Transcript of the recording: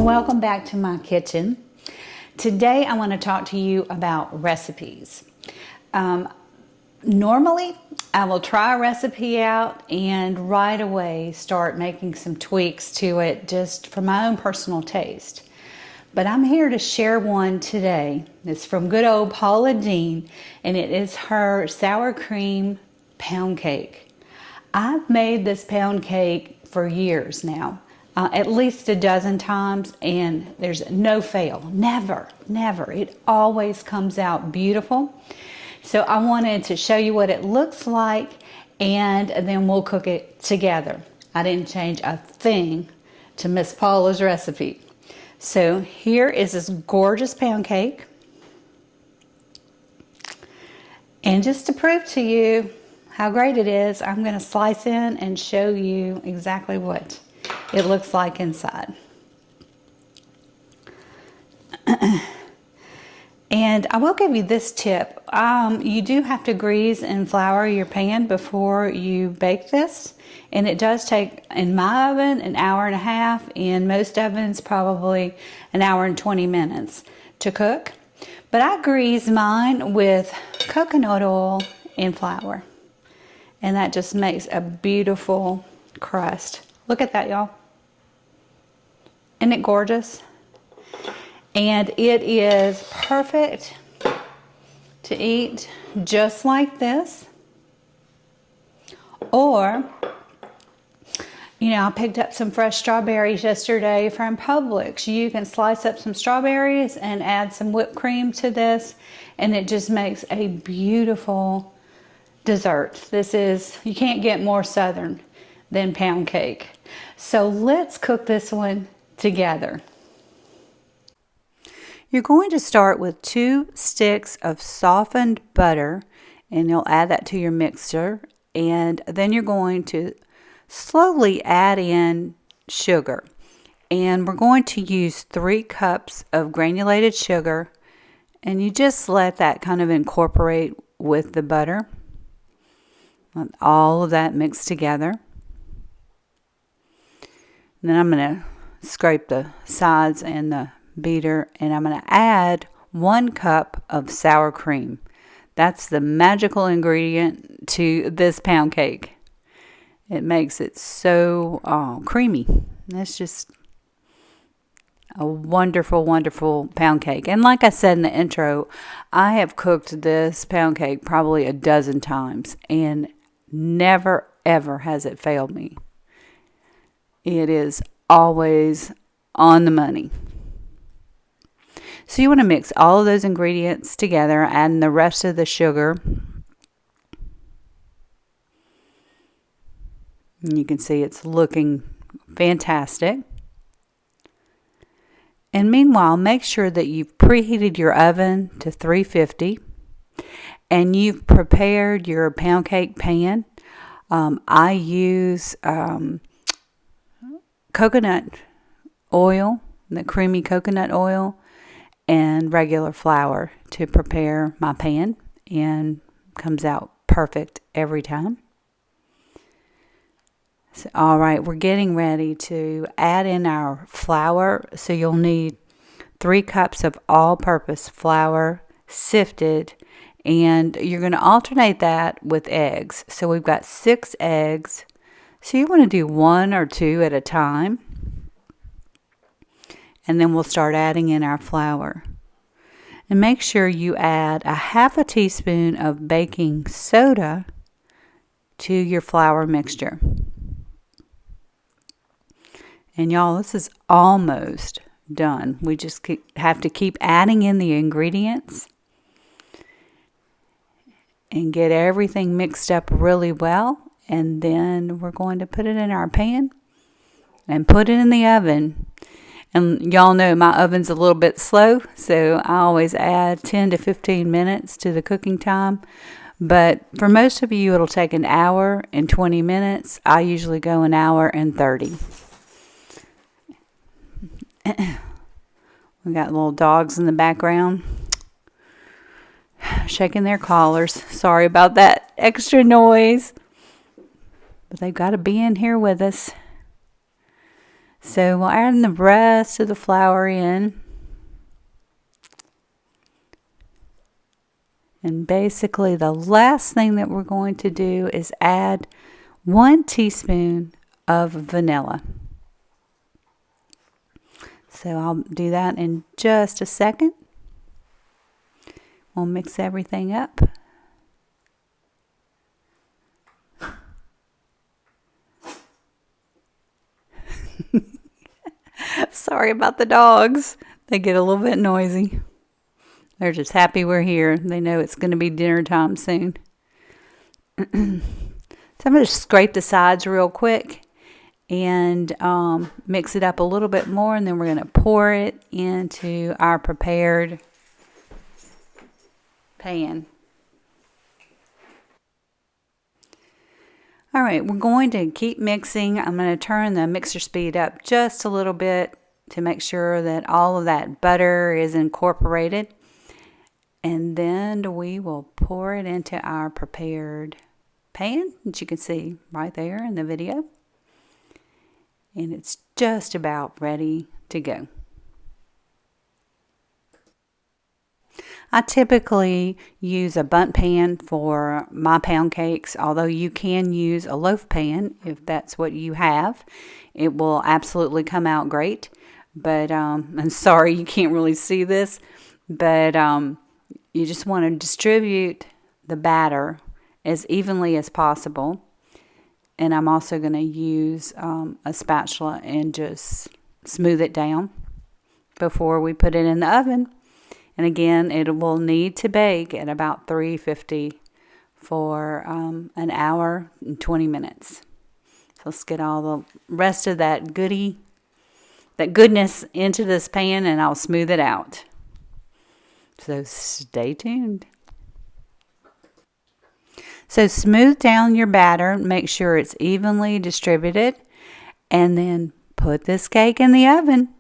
Welcome back to my kitchen. Today I want to talk to you about recipes. Normally I will try a recipe out and right away start making some tweaks to it just for my own personal taste. But I'm here to share one today. It's from good old Paula Deen, and it is her sour cream pound cake. I've made this pound cake for years now. At least a dozen times, and there's no fail. Never. It always comes out beautiful. So I wanted to show you what it looks like, and then we'll cook it together. I didn't change a thing to Miss Paula's recipe. So here is this gorgeous pound cake. And just to prove to you how great it is, I'm going to slice in and show you exactly what it looks like inside. And I will give you this tip. You do have to grease and flour your pan before you bake this. And it does take, in my oven, an hour and a half. In most ovens, probably an hour and 20 minutes to cook. But I grease mine with coconut oil and flour. And that just makes a beautiful crust. Look at that, y'all. Isn't it gorgeous? And it is perfect to eat just like this. Or, you know, I picked up some fresh strawberries yesterday from Publix. You can slice up some strawberries and add some whipped cream to this, and it just makes a beautiful dessert. This is, you can't get more southern than pound cake. So let's cook this one together. You're going to start with 2 sticks of softened butter, and you'll add that to your mixer, and then you're going to slowly add in sugar. And we're going to use 3 cups of granulated sugar, and you just let that kind of incorporate with the butter. Let all of that mix together. And then I'm going to scrape the sides and the beater, and I'm going to add 1 cup of sour cream. That's the magical ingredient to this pound cake. It makes it so creamy. That's just a wonderful, wonderful pound cake. And like I said in the intro, I have cooked this pound cake probably a dozen times, and never, ever has it failed me. It is always on the money. So you want to mix all of those ingredients together, add the rest of the sugar. And you can see it's looking fantastic. And meanwhile, make sure that you've preheated your oven to 350 and you've prepared your pound cake pan. I use coconut oil, the creamy coconut oil, and regular flour to prepare my pan, and comes out perfect every time. So, all right, we're getting ready to add in our flour. So you'll need 3 cups of all-purpose flour, sifted, and you're going to alternate that with eggs. So we've got 6 eggs. So you want to do 1 or 2 at a time. And then we'll start adding in our flour. And make sure you add a 1/2 teaspoon of baking soda to your flour mixture. And y'all, this is almost done. We just have to keep adding in the ingredients and get everything mixed up really well. And then we're going to put it in our pan and put it in the oven. And y'all know my oven's a little bit slow, so I always add 10 to 15 minutes to the cooking time. But for most of you, it'll take an hour and 20 minutes. I usually go an hour and 30. We got little dogs in the background shaking their collars. Sorry about that extra noise. But they've got to be in here with us. So we'll add the rest of the flour in. And basically the last thing that we're going to do is add 1 teaspoon of vanilla. So I'll do that in just a second. We'll mix everything up. Sorry about the dogs. They get a little bit noisy. They're just happy we're here. They know it's going to be dinner time soon. So I'm going to scrape the sides real quick and mix it up a little bit more, and then we're going to pour it into our prepared pan. All right, we're going to keep mixing. I'm going to turn the mixer speed up just a little bit to make sure that all of that butter is incorporated. And then we will pour it into our prepared pan, that you can see right there in the video. And it's just about ready to go. I typically use a bundt pan for my pound cakes, although you can use a loaf pan if that's what you have. It will absolutely come out great. But I'm sorry you can't really see this, but you just want to distribute the batter as evenly as possible. And I'm also going to use a spatula and just smooth it down before we put it in the oven. And again, it will need to bake at about 350 for an hour and 20 minutes. So let's get all the rest of that goodness into this pan, and I'll smooth it out. So stay tuned. So smooth down your batter, make sure it's evenly distributed, and then put this cake in the oven.